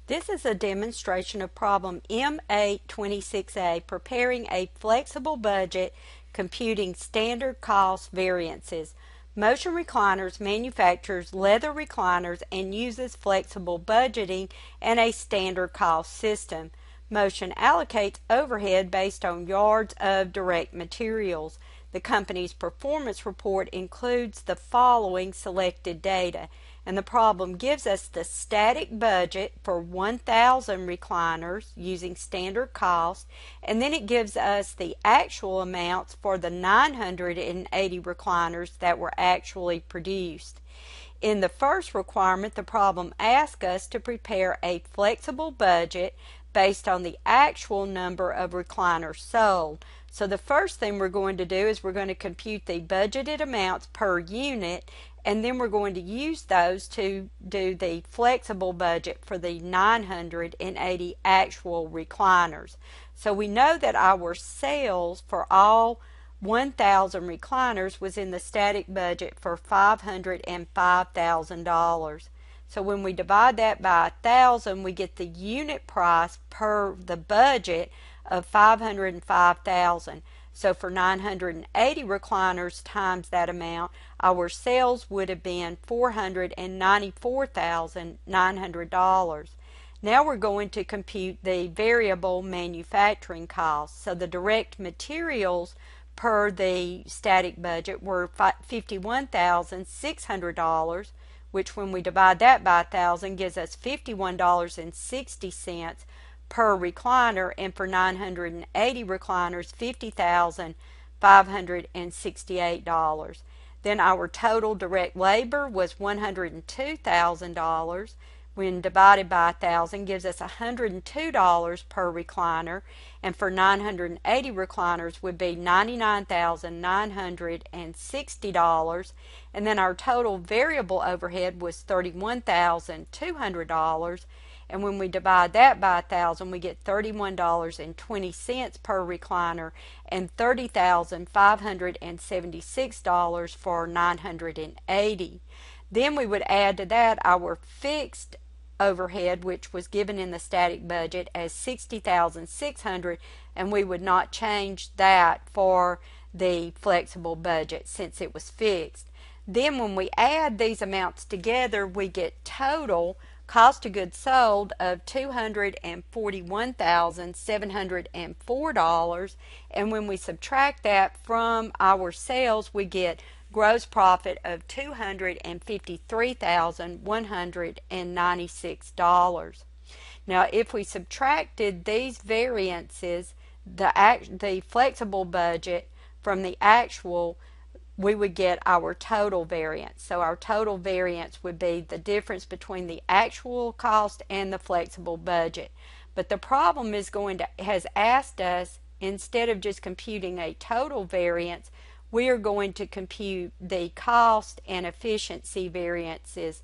This is a demonstration of problem M826A, preparing a flexible budget computing standard cost variances. Motion recliners manufactures leather recliners and uses flexible budgeting and a standard cost system. Motion allocates overhead based on yards of direct materials. The company's performance report includes the following selected data, and the problem gives us the static budget for 1,000 recliners using standard cost, and then it gives us the actual amounts for the 980 recliners that were actually produced. In the first requirement, the problem asks us to prepare a flexible budget based on the actual number of recliners sold. So the first thing we're going to do is we're going to compute the budgeted amounts per unit, and then we're going to use those to do the flexible budget for the 980 actual recliners. So we know that our sales for all 1,000 recliners was in the static budget for $505,000. So when we divide that by 1,000, we get the unit price per the budget of $505,000. So for 980 recliners times that amount, our sales would have been $494,900. Now we're going to compute the variable manufacturing costs. So the direct materials per the static budget were $51,600, which when we divide that by 1,000 gives us $51.60 per recliner, and for 980 recliners, $50,568. Then our total direct labor was $102,000. When divided by 1,000 gives us $102 per recliner, and for 980 recliners would be $99,960. And then our total variable overhead was $31,200. And when we divide that by 1,000, we get $31.20 per recliner and $30,576 for 980. Then we would add to that our fixed overhead, which was given in the static budget as $60,600, and we would not change that for the flexible budget since it was fixed. Then when we add these amounts together, we get total cost of goods sold of $241,704, and when we subtract that from our sales, we get gross profit of $253,196. Now if we subtracted these variances, the flexible budget from the actual, we would get our total variance. So our total variance would be the difference between the actual cost and the flexible budget. But the problem has asked us, instead of just computing a total variance, we are going to compute the cost and efficiency variances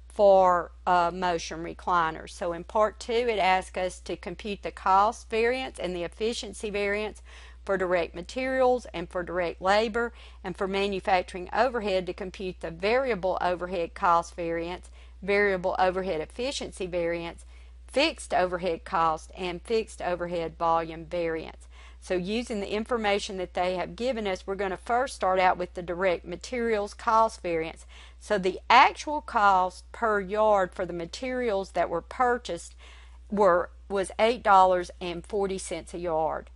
for motion recliners. So in part 2, it asks us to compute the cost variance and the efficiency variance for direct materials and for direct labor, and for manufacturing overhead to compute the variable overhead cost variance, variable overhead efficiency variance, fixed overhead cost, and fixed overhead volume variance. So using the information that they have given us, we're going to first start out with the direct materials cost variance. So the actual cost per yard for the materials that were purchased was $8.40 a yard.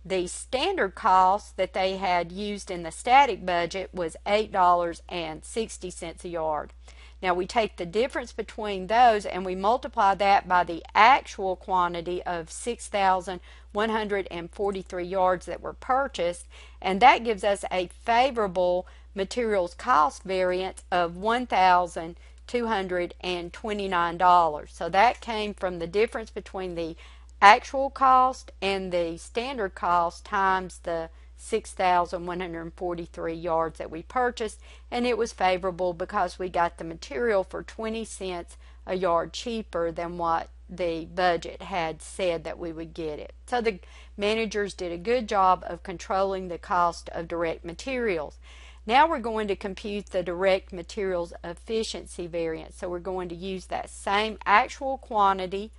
The standard cost that they had used in the static budget was $8.60 a yard. Now we take the difference between those and we multiply that by the actual quantity of 6,143 yards that were purchased, and that gives us a favorable materials cost variance of $1,229. So that came from the difference between the actual cost and the standard cost times the 6,143 yards that we purchased, and it was favorable because we got the material for 20 cents a yard cheaper than what the budget had said that we would get it. So the managers did a good job of controlling the cost of direct materials. Now we're going to compute the direct materials efficiency variance. So we're going to use that same actual quantity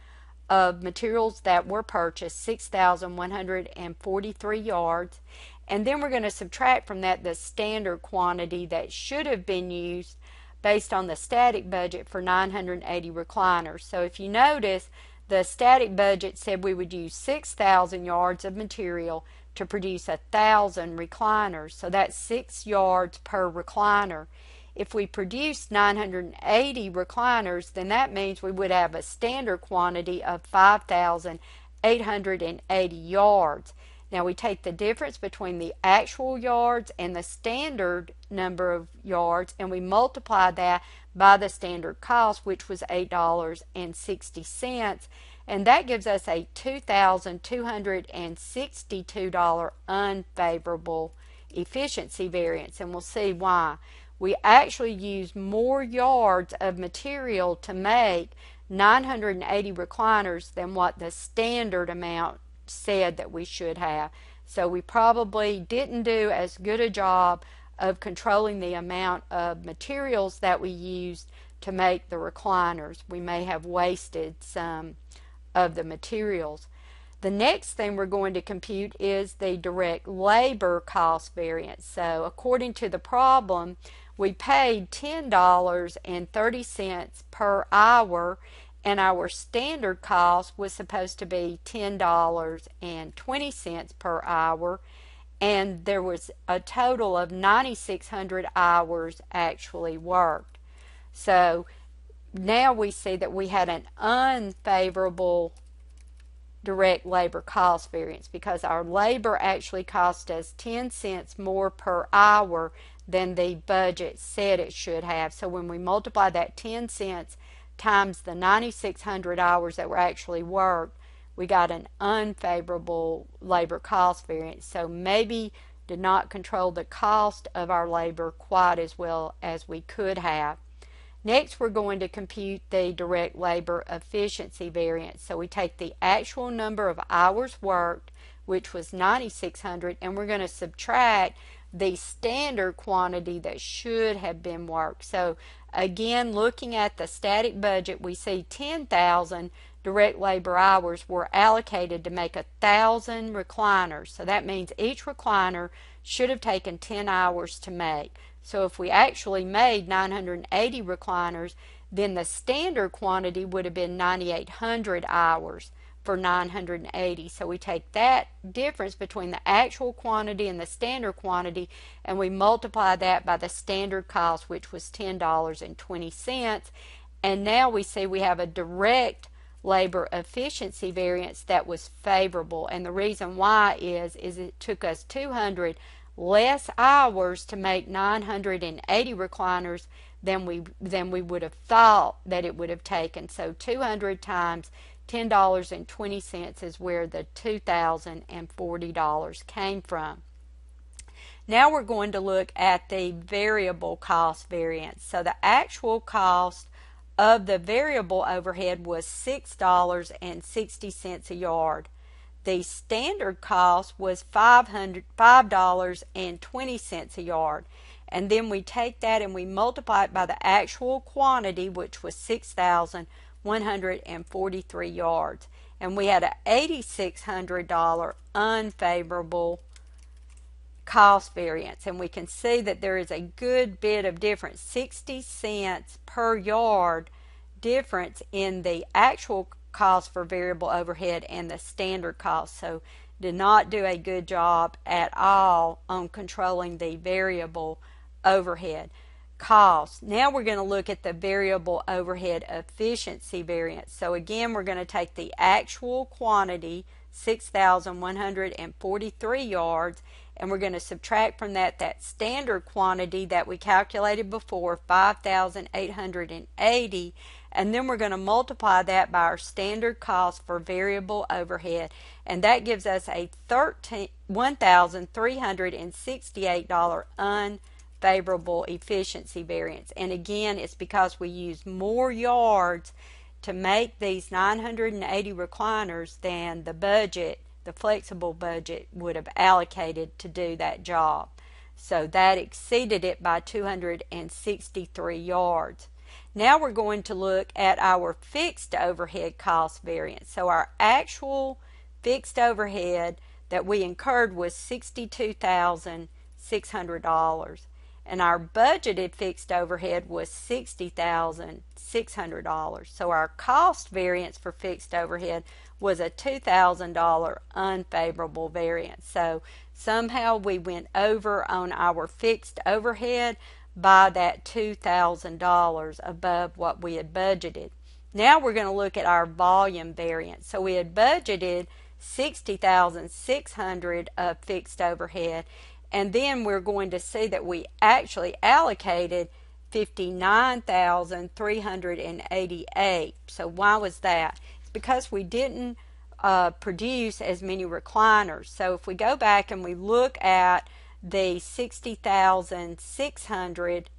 of materials that were purchased, 6,143 yards. And then we're going to subtract from that the standard quantity that should have been used based on the static budget for 980 recliners. So if you notice, the static budget said we would use 6,000 yards of material to produce 1,000 recliners. So that's 6 yards per recliner. If we produced 980 recliners, then that means we would have a standard quantity of 5,880 yards. Now we take the difference between the actual yards and the standard number of yards, and we multiply that by the standard cost, which was $8.60, and that gives us a $2,262 unfavorable efficiency variance, and we'll see why. We actually used more yards of material to make 980 recliners than what the standard amount said that we should have. So we probably didn't do as good a job of controlling the amount of materials that we used to make the recliners. We may have wasted some of the materials. The next thing we're going to compute is the direct labor cost variance. So according to the problem, we paid $10.30 per hour, and our standard cost was supposed to be $10.20 per hour, and there was a total of 9,600 hours actually worked. So now we see that we had an unfavorable direct labor cost variance because our labor actually cost us 10 cents more per hour than the budget said it should have. So when we multiply that 10 cents times the 9,600 hours that were actually worked, we got an unfavorable labor cost variance. So maybe did not control the cost of our labor quite as well as we could have. Next, we're going to compute the direct labor efficiency variance. So we take the actual number of hours worked, which was 9,600, and we're going to subtract the standard quantity that should have been worked. So again, looking at the static budget, we see 10,000 direct labor hours were allocated to make 1,000 recliners. So that means each recliner should have taken 10 hours to make. So if we actually made 980 recliners, then the standard quantity would have been 9,800 hours for 980. So we take that difference between the actual quantity and the standard quantity, and we multiply that by the standard cost, which was $10.20. And now we see we have a direct labor efficiency variance that was favorable. And the reason why is it took us 200 less hours to make 980 recliners than we would have thought that it would have taken. So 200 times $10.20 is where the $2,040 came from. Now we're going to look at the variable cost variance. So the actual cost of the variable overhead was $6.60 a yard. The standard cost was $5.20 a yard. And then we take that and we multiply it by the actual quantity, which was 6,143 yards. And we had an $8,600 unfavorable cost variance. And we can see that there is a good bit of difference, 60 cents per yard difference in the actual cost for variable overhead and the standard cost. So did not do a good job at all on controlling the variable overhead cost. Now we're going to look at the variable overhead efficiency variance. So again, we're going to take the actual quantity, 6,143 yards, and we're going to subtract from that standard quantity that we calculated before, 5,880, and then we're going to multiply that by our standard cost for variable overhead, and that gives us a $1,368 unfavorable efficiency variance. And again, it's because we used more yards to make these 980 recliners than the budget, the flexible budget, would have allocated to do that job. So that exceeded it by 263 yards. Now we're going to look at our fixed overhead cost variance. So our actual fixed overhead that we incurred was $62,600, and our budgeted fixed overhead was $60,600. So our cost variance for fixed overhead was a $2,000 unfavorable variance. So somehow we went over on our fixed overhead by that $2,000 above what we had budgeted. Now we're going to look at our volume variance. So we had budgeted $60,600 of fixed overhead, and then we're going to see that we actually allocated $59,388. So why was that? It's because we didn't produce as many recliners. So if we go back and we look at the 60,600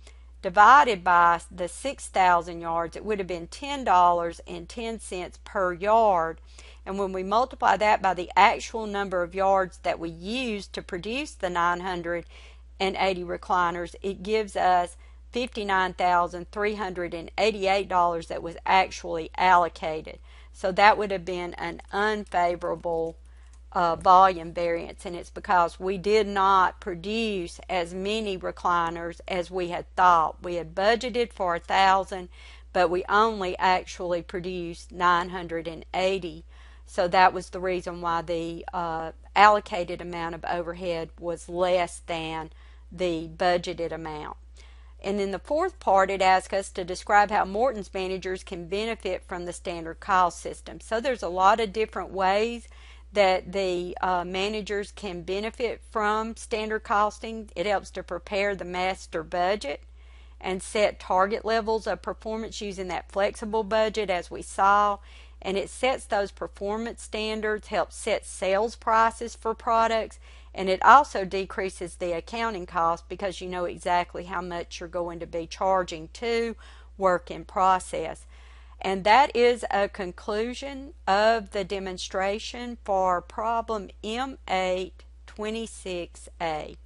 divided by the 6,000 yards, it would have been $10.10 per yard. And when we multiply that by the actual number of yards that we used to produce the 980 recliners, it gives us $59,388 that was actually allocated. So that would have been an unfavorable volume variance, and it's because we did not produce as many recliners as we had thought. We had budgeted for 1,000, but we only actually produced 980. So that was the reason why the allocated amount of overhead was less than the budgeted amount. And in the fourth part, it asks us to describe how Morton's managers can benefit from the standard cost system. So there's a lot of different ways that the managers can benefit from standard costing. It helps to prepare the master budget and set target levels of performance using that flexible budget, as we saw. And it sets those performance standards, helps set sales prices for products, and it also decreases the accounting cost because you know exactly how much you're going to be charging to work in process. And that is a conclusion of the demonstration for problem M8 26A.